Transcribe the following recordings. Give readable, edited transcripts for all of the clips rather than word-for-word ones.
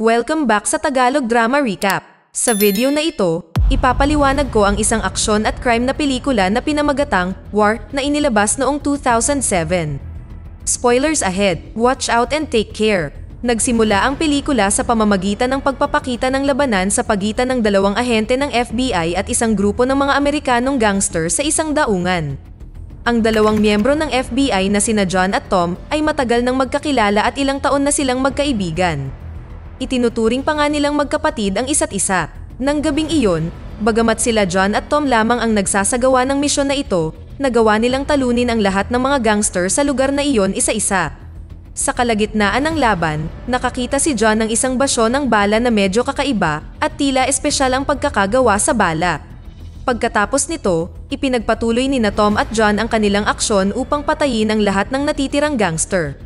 Welcome back sa Tagalog Drama Recap. Sa video na ito, ipapaliwanag ko ang isang aksyon at crime na pelikula na pinamagatang War na inilabas noong 2007. Spoilers ahead, watch out and take care. Nagsimula ang pelikula sa pamamagitan ng pagpapakita ng labanan sa pagitan ng dalawang ahente ng FBI at isang grupo ng mga Amerikanong gangster sa isang daungan. Ang dalawang miyembro ng FBI na sina John at Tom ay matagal nang magkakilala at ilang taon na silang magkaibigan. Itinuturing pa nga nilang magkapatid ang isa't isa. Nang gabing iyon, bagamat sila John at Tom lamang ang nagsasagawa ng misyon na ito, nagawa nilang talunin ang lahat ng mga gangster sa lugar na iyon isa-isa. Sa kalagitnaan ng laban, nakakita si John ng isang basyo ng bala na medyo kakaiba at tila espesyal ang pagkakagawa sa bala. Pagkatapos nito, ipinagpatuloy ni na Tom at John ang kanilang aksyon upang patayin ang lahat ng natitirang gangster.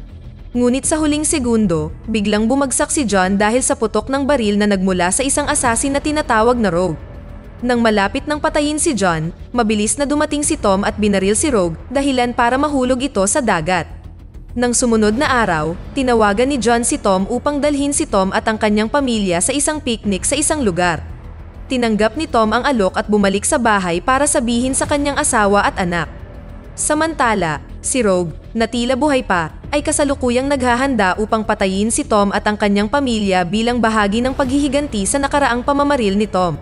Ngunit sa huling segundo, biglang bumagsak si John dahil sa putok ng baril na nagmula sa isang assassin na tinatawag na Rogue. Nang malapit nang patayin si John, mabilis na dumating si Tom at binaril si Rogue dahilan para mahulog ito sa dagat. Nang sumunod na araw, tinawagan ni John si Tom upang dalhin si Tom at ang kanyang pamilya sa isang picnic sa isang lugar. Tinanggap ni Tom ang alok at bumalik sa bahay para sabihin sa kanyang asawa at anak. Samantala, si Rogue, na tila buhay pa, ay kasalukuyang naghahanda upang patayin si Tom at ang kanyang pamilya bilang bahagi ng paghihiganti sa nakaraang pamamaril ni Tom.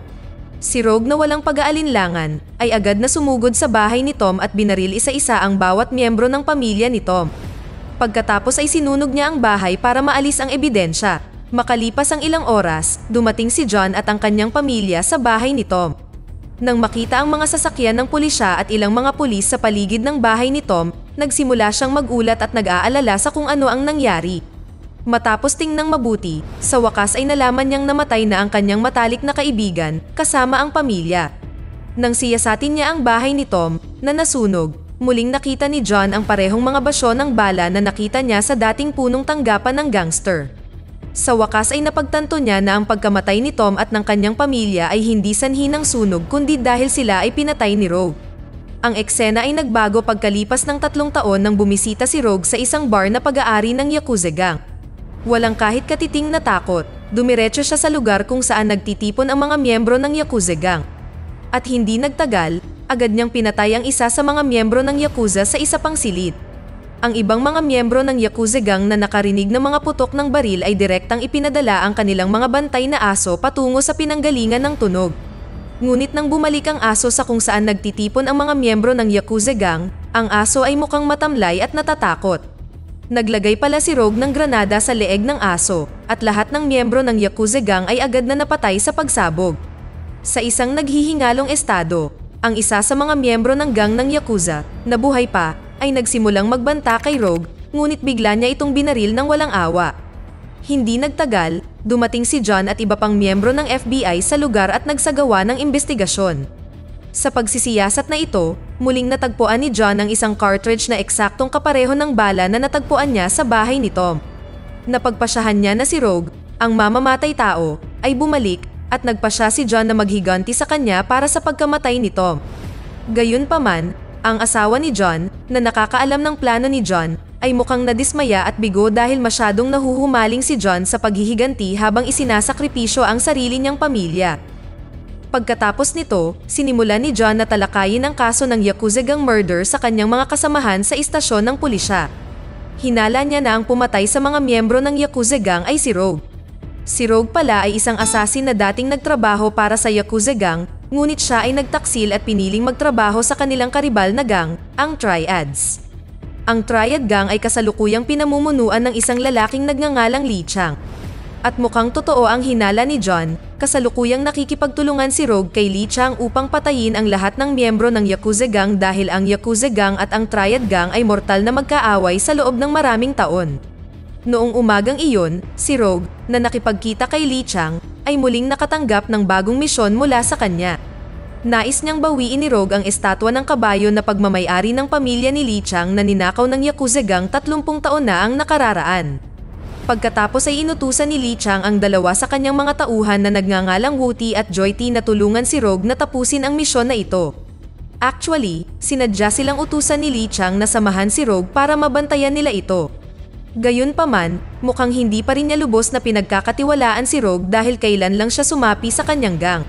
Si Rogue na walang pag-aalinlangan ay agad na sumugod sa bahay ni Tom at binaril isa-isa ang bawat miyembro ng pamilya ni Tom. Pagkatapos ay sinunog niya ang bahay para maalis ang ebidensya. Makalipas ang ilang oras, dumating si John at ang kanyang pamilya sa bahay ni Tom. Nang makita ang mga sasakyan ng pulisya at ilang mga pulis sa paligid ng bahay ni Tom, nagsimula siyang magulat at nag-aalala sa kung ano ang nangyari. Matapos tingnang mabuti, sa wakas ay nalaman niyang namatay na ang kanyang matalik na kaibigan kasama ang pamilya. Nang siyasatin niya ang bahay ni Tom na nasunog, muling nakita ni John ang parehong mga basyo ng bala na nakita niya sa dating punong tanggapan ng gangster. Sa wakas ay napagtanto niya na ang pagkamatay ni Tom at ng kanyang pamilya ay hindi sanhi ng sunog kundi dahil sila ay pinatay ni Rogue. Ang eksena ay nagbago pagkalipas ng 3 taon nang bumisita si Rogue sa isang bar na pag-aari ng Yakuza gang. Walang kahit katiting na takot, dumiretso siya sa lugar kung saan nagtitipon ang mga miyembro ng Yakuza gang. At hindi nagtagal, agad niyang pinatay ang isa sa mga miyembro ng Yakuza sa isa pang silid. Ang ibang mga miyembro ng Yakuza gang na nakarinig ng mga putok ng baril ay direktang ipinadala ang kanilang mga bantay na aso patungo sa pinanggalingan ng tunog. Ngunit nang bumalik ang aso sa kung saan nagtitipon ang mga miyembro ng Yakuza gang, ang aso ay mukhang matamlay at natatakot. Naglagay pala si Rogue ng granada sa leeg ng aso, at lahat ng miyembro ng Yakuza gang ay agad na napatay sa pagsabog. Sa isang naghihingalong estado, ang isa sa mga miyembro ng gang ng Yakuza, na buhay pa, ay nagsimulang magbanta kay Rogue, ngunit bigla niya itong binaril ng walang awa. Hindi nagtagal, dumating si John at iba pang miyembro ng FBI sa lugar at nagsagawa ng investigasyon. Sa pagsisiyasat na ito, muling natagpuan ni John ang isang cartridge na eksaktong kapareho ng bala na natagpuan niya sa bahay ni Tom. Napagpasyahan niya na si Rogue, ang mamamatay tao, ay bumalik at nagpasya si John na maghiganti sa kanya para sa pagkamatay ni Tom. Gayunpaman, ang asawa ni John, na nakakaalam ng plano ni John, ay mukhang nadismaya at bigo dahil masyadong nahuhumaling si John sa paghihiganti habang isinasakripisyo ang sarili niyang pamilya. Pagkatapos nito, sinimulan ni John na talakayin ang kaso ng Yakuza gang murder sa kanyang mga kasamahan sa istasyon ng pulisya. Hinala niya na ang pumatay sa mga miyembro ng Yakuza gang ay si Rogue. Si Rogue pala ay isang assassin na dating nagtrabaho para sa Yakuza gang, ngunit siya ay nagtaksil at piniling magtrabaho sa kanilang karibal na gang, ang Triads. Ang Triad gang ay kasalukuyang pinamumunuan ng isang lalaking nagngangalang Lee Chang. At mukhang totoo ang hinala ni John, kasalukuyang nakikipagtulungan si Rogue kay Lee Chang upang patayin ang lahat ng miyembro ng Yakuza gang dahil ang Yakuza gang at ang Triad gang ay mortal na magkaaway sa loob ng maraming taon. Noong umagang iyon, si Rogue, na nakipagkita kay Lee Chang, ay muling nakatanggap ng bagong misyon mula sa kanya. Nais niyang bawiin ni Rogue ang estatwa ng kabayo na pagmamay-ari ng pamilya ni Lee Chang na ninakaw ng Yakuza gang 30 taon na ang nakararaan. Pagkatapos ay inutusan ni Lee Chang ang dalawa sa kanyang mga tauhan na nagngangalang Wu-Ti at Joy-Ti na tulungan si Rogue na tapusin ang misyon na ito. Actually, sinadya silang utusan ni Lee Chang na samahan si Rogue para mabantayan nila ito. Gayunpaman, mukhang hindi pa rin niya lubos na pinagkakatiwalaan si Rogue dahil kailan lang siya sumapi sa kanyang gang.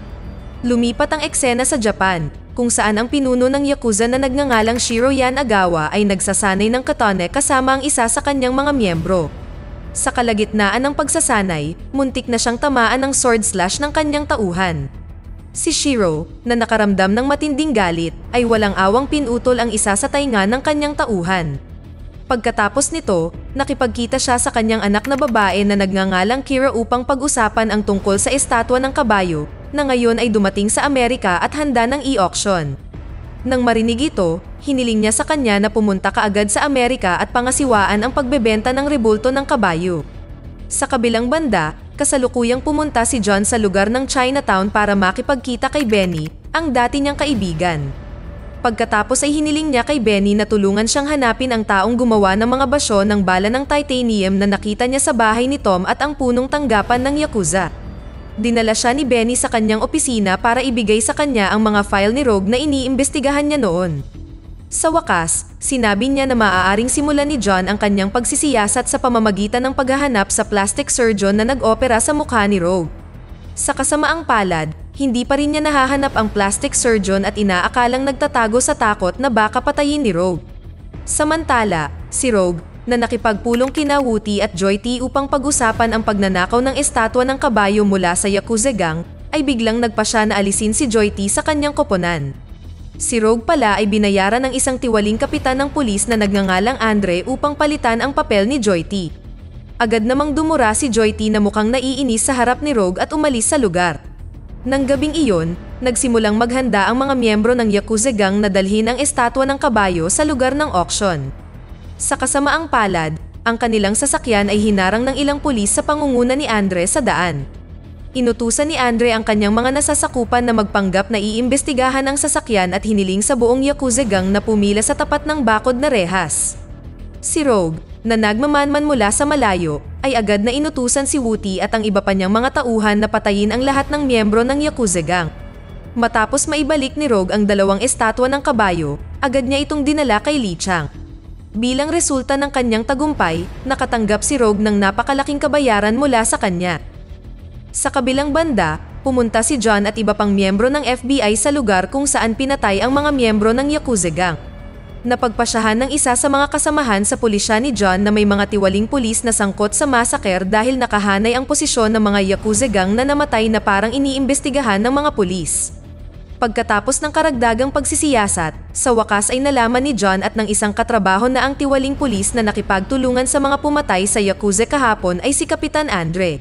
Lumipat ang eksena sa Japan, kung saan ang pinuno ng Yakuza na nagngangalang Shiro Yanagawa ay nagsasanay ng katane kasama ang isa sa kanyang mga miyembro. Sa kalagitnaan ng pagsasanay, muntik na siyang tamaan ng sword slash ng kanyang tauhan. Si Shiro, na nakaramdam ng matinding galit, ay walang awang pinutol ang isa sa tainga ng kanyang tauhan. Pagkatapos nito, nakipagkita siya sa kanyang anak na babae na nagngangalang Kira upang pag-usapan ang tungkol sa estatwa ng kabayo, na ngayon ay dumating sa Amerika at handa ng i-auction. Nang marinig ito, hiniling niya sa kanya na pumunta kaagad sa Amerika at pangasiwaan ang pagbebenta ng rebulto ng kabayo. Sa kabilang banda, kasalukuyang pumunta si John sa lugar ng Chinatown para makipagkita kay Benny, ang dati niyang kaibigan. Pagkatapos ay hiniling niya kay Benny na tulungan siyang hanapin ang taong gumawa ng mga basyo ng bala ng titanium na nakita niya sa bahay ni Tom at ang punong tanggapan ng Yakuza. Dinala siya ni Benny sa kanyang opisina para ibigay sa kanya ang mga file ni Rogue na iniimbestigahan niya noon. Sa wakas, sinabi niya na maaaring simulan ni John ang kanyang pagsisiyasat sa pamamagitan ng paghahanap sa plastic surgeon na nag-opera sa mukha ni Rogue. Sa kasamaang palad, hindi pa rin niya nahahanap ang plastic surgeon at inaakalang nagtatago sa takot na baka patayin ni Rogue. Samantala, si Rogue, na nakipagpulong kina Wuti at Joy T upang pag-usapan ang pagnanakaw ng estatwa ng kabayo mula sa Yakuza gang, ay biglang nagpasya na alisin si Joy T sa kanyang koponan. Si Rogue pala ay binayaran ng isang tiwaling kapitan ng pulis na nagngangalang Andre upang palitan ang papel ni Joy T. Agad namang dumura si Joy T na mukhang naiinis sa harap ni Rogue at umalis sa lugar. Nang gabing iyon, nagsimulang maghanda ang mga miyembro ng Yakuza gang na dalhin ang estatwa ng kabayo sa lugar ng auction. Sa kasamaang palad, ang kanilang sasakyan ay hinarang ng ilang pulis sa pangunguna ni Andre sa daan. Inutusan ni Andre ang kanyang mga nasasakupan na magpanggap na iimbestigahan ang sasakyan at hiniling sa buong Yakuza gang na pumila sa tapat ng bakod na rehas. Si Rogue, na nagmamanman mula sa malayo, ay agad na inutusan si Wuti at ang iba pa niyang mga tauhan na patayin ang lahat ng miyembro ng Yakuza gang. Matapos maibalik ni Rogue ang dalawang estatwa ng kabayo, agad niya itong dinala kay Lee Chang. Bilang resulta ng kanyang tagumpay, nakatanggap si Rogue ng napakalaking kabayaran mula sa kanya. Sa kabilang banda, pumunta si John at iba pang miyembro ng FBI sa lugar kung saan pinatay ang mga miyembro ng Yakuza gang. Napagpasyahan ng isa sa mga kasamahan sa pulisya ni John na may mga tiwaling pulis na sangkot sa massacre dahil nakahanay ang posisyon ng mga Yakuza gang na namatay na parang iniimbestigahan ng mga pulis. Pagkatapos ng karagdagang pagsisiyasat, sa wakas ay nalaman ni John at ng isang katrabaho na ang tiwaling pulis na nakipagtulungan sa mga pumatay sa Yakuza kahapon ay si Kapitan Andre.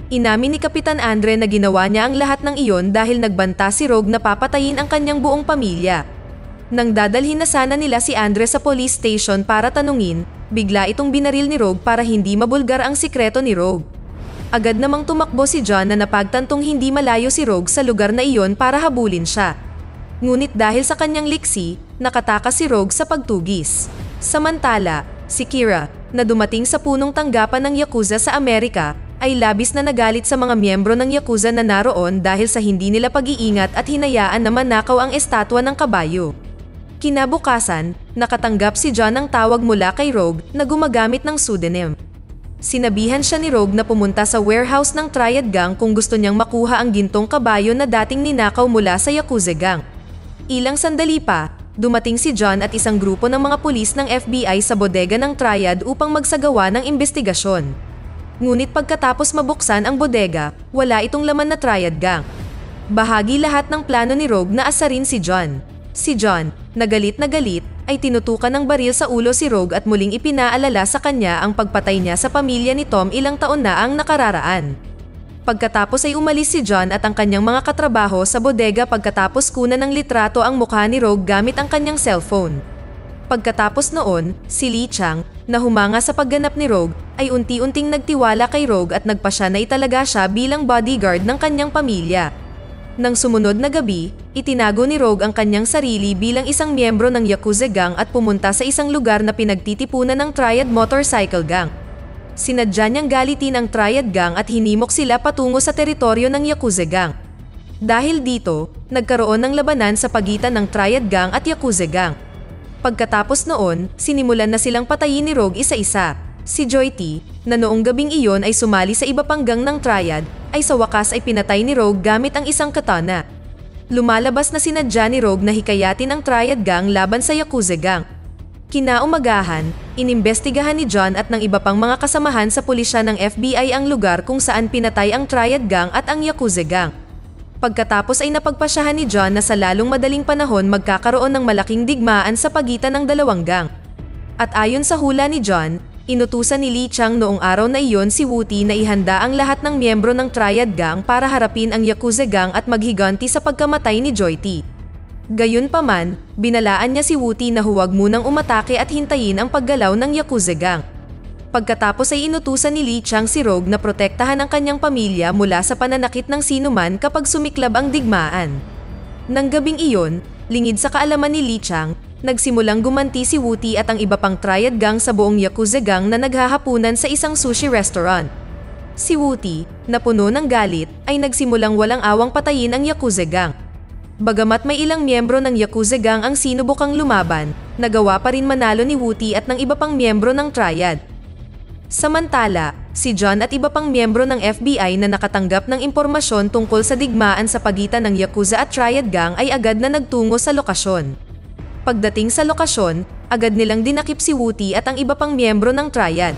Inamin ni Kapitan Andre na ginawa niya ang lahat ng iyon dahil nagbanta si Rogue na papatayin ang kanyang buong pamilya. Nang dadalhin na sana nila si Andre sa police station para tanungin, bigla itong binaril ni Rogue para hindi mabulgar ang sikreto ni Rogue. Agad namang tumakbo si John na napagtantong hindi malayo si Rogue sa lugar na iyon para habulin siya. Ngunit dahil sa kanyang liksi, nakatakas si Rogue sa pagtugis. Samantala, si Kira, na dumating sa punong tanggapan ng Yakuza sa Amerika, ay labis na nagalit sa mga miyembro ng Yakuza na naroon dahil sa hindi nila pag-iingat at hinayaan na manakaw ang estatwa ng kabayo. Kinabukasan, nakatanggap si John ng tawag mula kay Rogue na gumagamit ng pseudonym. Sinabihan siya ni Rogue na pumunta sa warehouse ng Triad Gang kung gusto niyang makuha ang gintong kabayo na dating ninakaw mula sa Yakuza Gang. Ilang sandali pa, dumating si John at isang grupo ng mga pulis ng FBI sa bodega ng Triad upang magsagawa ng investigasyon. Ngunit pagkatapos mabuksan ang bodega, wala itong laman na Triad Gang. Bahagi lahat ng plano ni Rogue na asarin si John. Si John, na galit, ay tinutukan ng baril sa ulo si Rogue at muling ipinaalala sa kanya ang pagpatay niya sa pamilya ni Tom ilang taon na ang nakararaan. Pagkatapos ay umalis si John at ang kanyang mga katrabaho sa bodega pagkatapos kunan ng litrato ang mukha ni Rogue gamit ang kanyang cellphone. Pagkatapos noon, si Lee Chang, na humanga sa pagganap ni Rogue, ay unti-unting nagtiwala kay Rogue at nagpasya na italaga siya bilang bodyguard ng kanyang pamilya. Nang sumunod na gabi, itinago ni Rogue ang kanyang sarili bilang isang miyembro ng Yakuza Gang at pumunta sa isang lugar na pinagtitipunan ng Triad Motorcycle Gang. Sinadya niyang galitin ang Triad Gang at hinimok sila patungo sa teritoryo ng Yakuza Gang. Dahil dito, nagkaroon ng labanan sa pagitan ng Triad Gang at Yakuza Gang. Pagkatapos noon, sinimulan na silang patayin ni Rogue isa-isa. Si Joy T, na noong gabing iyon ay sumali sa iba pang gang ng Triad, ay sa wakas ay pinatay ni Rogue gamit ang isang katana. Lumalabas na sinadya ni Rogue na hikayatin ang Triad gang laban sa Yakuza gang. Kinaumagahan, inimbestigahan ni John at ng iba pang mga kasamahan sa pulisya ng FBI ang lugar kung saan pinatay ang Triad gang at ang Yakuza gang. Pagkatapos ay napagpasyahan ni John na sa lalong madaling panahon magkakaroon ng malaking digmaan sa pagitan ng dalawang gang. At ayon sa hula ni John, inutusan ni Lee Chang noong araw na iyon si Wu Ti na ihanda ang lahat ng miyembro ng Triad gang para harapin ang Yakuza gang at maghiganti sa pagkamatay ni Joy T. Gayunpaman, binalaan niya si Wu Ti na huwag munang umatake at hintayin ang paggalaw ng Yakuza gang. Pagkatapos ay inutusan ni Lee Chang si Rogue na protektahan ang kanyang pamilya mula sa pananakit ng sinuman kapag sumiklab ang digmaan. Nang gabing iyon, lingid sa kaalaman ni Lee Chang, nagsimulang gumanti si Wu Ti at ang iba pang Triad gang sa buong Yakuza gang na naghahapunan sa isang sushi restaurant. Si Wu Ti, na puno ng galit, ay nagsimulang walang awang patayin ang Yakuza gang. Bagamat may ilang miyembro ng Yakuza gang ang sinubukang lumaban, nagawa pa rin manalo ni Wu Ti at ng iba pang miyembro ng Triad. Samantala, si John at iba pang miyembro ng FBI na nakatanggap ng impormasyon tungkol sa digmaan sa pagitan ng Yakuza at Triad gang ay agad na nagtungo sa lokasyon. Pagdating sa lokasyon, agad nilang dinakip si Wu Ti at ang iba pang miyembro ng Triad.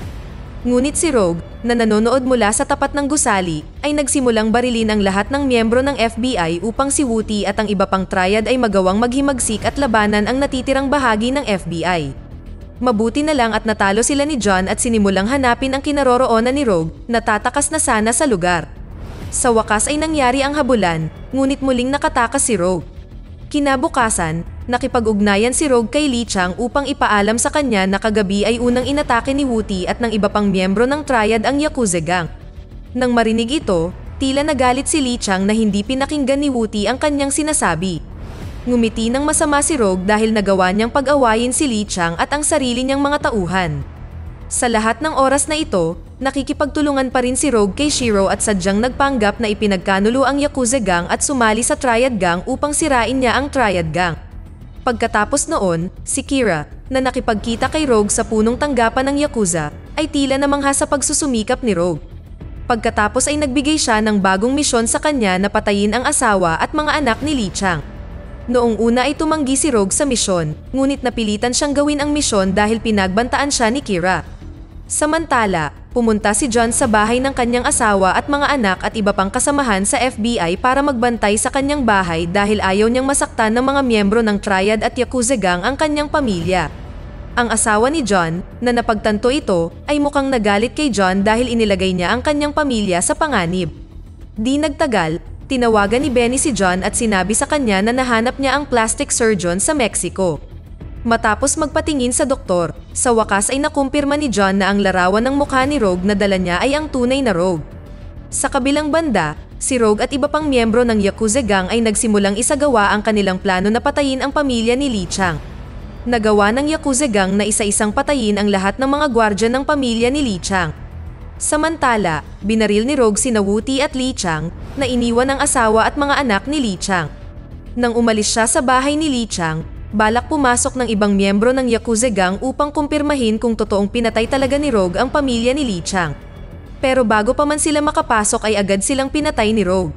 Ngunit si Rogue, na nanonood mula sa tapat ng gusali, ay nagsimulang barilin ang lahat ng miyembro ng FBI upang si Wu Ti at ang iba pang Triad ay magawang maghimagsik at labanan ang natitirang bahagi ng FBI. Mabuti na lang at natalo sila ni John at sinimulang hanapin ang kinaroroonan ni Rogue na tatakas na sana sa lugar. Sa wakas ay nangyari ang habulan, ngunit muling nakatakas si Rogue. Kinabukasan, nakipag-ugnayan si Rogue kay Lee Chang upang ipaalam sa kanya na kagabi ay unang inatake ni Wu Ti at ng iba pang miyembro ng Triad ang Yakuza gang. Nang marinig ito, tila nagalit si Lee Chang na hindi pinakinggan ni Wu Ti ang kanyang sinasabi. Ngumiti ng masama si Rogue dahil nagawa niyang pag-awayin si Lee Chang at ang sarili niyang mga tauhan. Sa lahat ng oras na ito, nakikipagtulungan pa rin si Rogue kay Shiro at sadyang nagpanggap na ipinagkanulo ang Yakuza gang at sumali sa Triad gang upang sirain niya ang Triad gang. Pagkatapos noon, si Kira, na nakipagkita kay Rogue sa punong tanggapan ng Yakuza, ay tila namangha sa pagsusumikap ni Rogue. Pagkatapos ay nagbigay siya ng bagong misyon sa kanya na patayin ang asawa at mga anak ni Lee Chang. Noong una ay tumanggi si Rogue sa misyon, ngunit napilitan siyang gawin ang misyon dahil pinagbantaan siya ni Kira. Samantala, pumunta si John sa bahay ng kanyang asawa at mga anak at iba pang kasamahan sa FBI para magbantay sa kanyang bahay dahil ayaw niyang masaktan ng mga miyembro ng Triad at Yakuza gang ang kanyang pamilya. Ang asawa ni John, na napagtanto ito, ay mukhang nagalit kay John dahil inilagay niya ang kanyang pamilya sa panganib. Di nagtagal, tinawagan ni Benny si John at sinabi sa kanya na nahanap niya ang plastic surgeon sa Mexico. Matapos magpatingin sa doktor, sa wakas ay nakumpirma ni John na ang larawan ng mukha ni Rogue na dala niya ay ang tunay na Rogue. Sa kabilang banda, si Rogue at iba pang miyembro ng Yakuza gang ay nagsimulang isagawa ang kanilang plano na patayin ang pamilya ni Lee Chang. Nagawa ng Yakuza gang na isa-isang patayin ang lahat ng mga gwardya ng pamilya ni Lee Chang. Samantala, binaril ni Rogue sina Wu Ti at Lee Chang na iniwan ang asawa at mga anak ni Lee Chang. Nang umalis siya sa bahay ni Lee Chang, balak pumasok ng ibang miyembro ng Yakuza gang upang kumpirmahin kung totoong pinatay talaga ni Rogue ang pamilya ni Lee Chang. Pero bago pa man sila makapasok ay agad silang pinatay ni Rogue.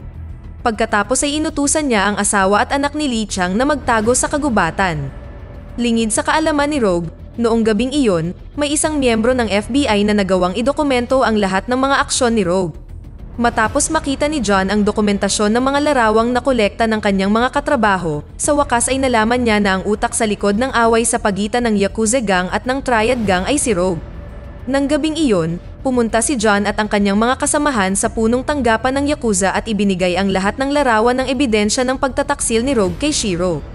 Pagkatapos ay inutusan niya ang asawa at anak ni Lee Chang na magtago sa kagubatan. Lingid sa kaalaman ni Rogue, noong gabing iyon, may isang miyembro ng FBI na nagawang idokumento ang lahat ng mga aksyon ni Rogue. Matapos makita ni John ang dokumentasyon ng mga larawang nakolekta ng kanyang mga katrabaho, sa wakas ay nalaman niya na ang utak sa likod ng away sa pagitan ng Yakuza gang at ng Triad gang ay si Rogue. Nang gabing iyon, pumunta si John at ang kanyang mga kasamahan sa punong tanggapan ng Yakuza at ibinigay ang lahat ng larawan ng ebidensya ng pagtataksil ni Rogue kay Shiro.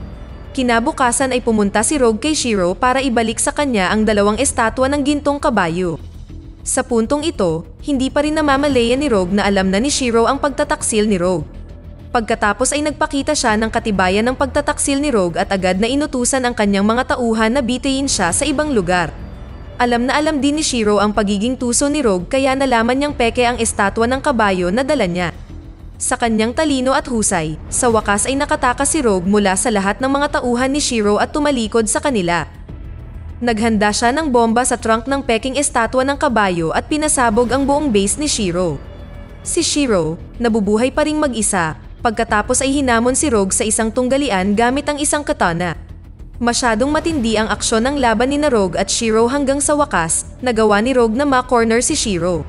Kinabukasan ay pumunta si Rogue kay Shiro para ibalik sa kanya ang dalawang estatwa ng gintong kabayo. Sa puntong ito, hindi pa rin namamalayan ni Rogue na alam na ni Shiro ang pagtataksil ni Rogue. Pagkatapos ay nagpakita siya ng katibayan ng pagtataksil ni Rogue at agad na inutusan ang kanyang mga tauhan na bitayin siya sa ibang lugar. Alam na alam din ni Shiro ang pagiging tuso ni Rogue kaya nalaman niyang peke ang estatwa ng kabayo na dala niya. Sa kanyang talino at husay, sa wakas ay nakatakas si Rogue mula sa lahat ng mga tauhan ni Shiro at tumalikod sa kanila. Naghanda siya ng bomba sa trunk ng peking estatwa ng kabayo at pinasabog ang buong base ni Shiro. Si Shiro, nabubuhay pa ring mag-isa, pagkatapos ay hinamon si Rogue sa isang tunggalian gamit ang isang katana. Masyadong matindi ang aksyon ng laban ni Rogue at Shiro hanggang sa wakas, nagawa ni Rogue na ma-corner si Shiro.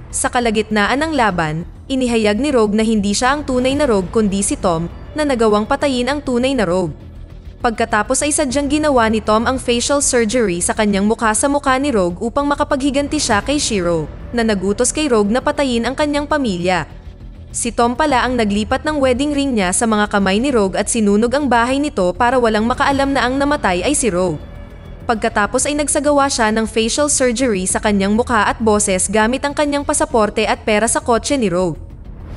Sa kalagitnaan ng laban, inihayag ni Rogue na hindi siya ang tunay na Rogue kundi si Tom, na nagawang patayin ang tunay na Rogue. Pagkatapos ay sadyang ginawa ni Tom ang facial surgery sa kanyang mukha sa mukha ni Rogue upang makapaghiganti siya kay Shiro, na nagutos kay Rogue na patayin ang kanyang pamilya. Si Tom pala ang naglipat ng wedding ring niya sa mga kamay ni Rogue at sinunog ang bahay nito para walang makaalam na ang namatay ay si Rogue. Pagkatapos ay nagsagawa siya ng facial surgery sa kanyang mukha at boses gamit ang kanyang pasaporte at pera sa kotse ni Rogue.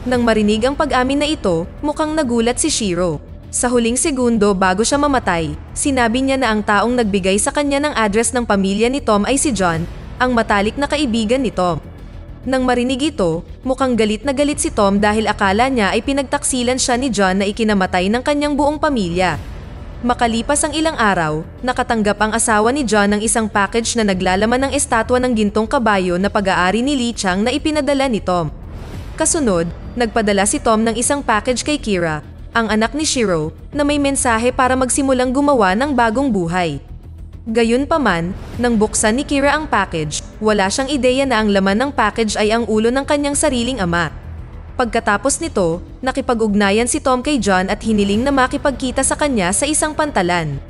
Nang marinig ang pag-amin na ito, mukhang nagulat si Shiro. Sa huling segundo bago siya mamatay, sinabi niya na ang taong nagbigay sa kanya ng address ng pamilya ni Tom ay si John, ang matalik na kaibigan ni Tom. Nang marinig ito, mukhang galit na galit si Tom dahil akala niya ay pinagtaksilan siya ni John na ikinamatay ng kanyang buong pamilya. Makalipas ang ilang araw, nakatanggap ang asawa ni John ng isang package na naglalaman ng estatwa ng gintong kabayo na pag-aari ni Lee Chang na ipinadala ni Tom. Kasunod, nagpadala si Tom ng isang package kay Kira, ang anak ni Shiro, na may mensahe para magsimulang gumawa ng bagong buhay. Gayunpaman, nang buksan ni Kira ang package, wala siyang ideya na ang laman ng package ay ang ulo ng kanyang sariling ama. Pagkatapos nito, nakipag-ugnayan si Tom kay John at hiniling na makipagkita sa kanya sa isang pantalan.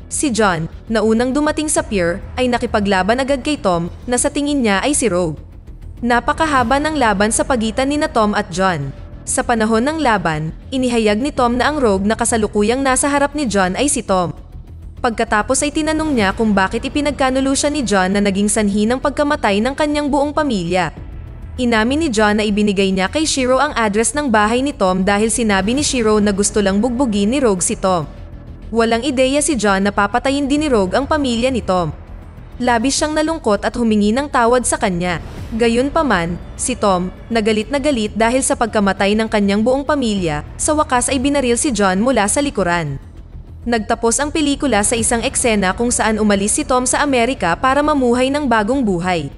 Si John, na unang dumating sa pier, ay nakipaglaban agad kay Tom na sa tingin niya ay si Rogue. Napakahaba ng laban sa pagitan ni Tom at John. Sa panahon ng laban, inihayag ni Tom na ang Rogue na kasalukuyang nasa harap ni John ay si Tom. Pagkatapos ay tinanong niya kung bakit ipinagkanulo siya ni John na naging sanhi ng pagkamatay ng kanyang buong pamilya. Inamin ni John na ibinigay niya kay Shiro ang address ng bahay ni Tom dahil sinabi ni Shiro na gusto lang bugbugin ni Rogue si Tom. Walang ideya si John na papatayin din ni Rogue ang pamilya ni Tom. Labis siyang nalungkot at humingi ng tawad sa kanya. Gayunpaman, si Tom, na galit dahil sa pagkamatay ng kanyang buong pamilya, sa wakas ay binaril si John mula sa likuran. Nagtapos ang pelikula sa isang eksena kung saan umalis si Tom sa Amerika para mamuhay ng bagong buhay.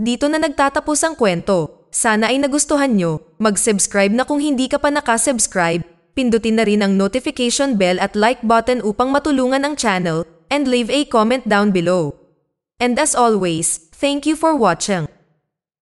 Dito na nagtatapos ang kwento. Sana ay nagustuhan nyo. Mag-subscribe na kung hindi ka pa nakasubscribe. Pindutin na rin ang notification bell at like button upang matulungan ang channel, and leave a comment down below. And as always, thank you for watching.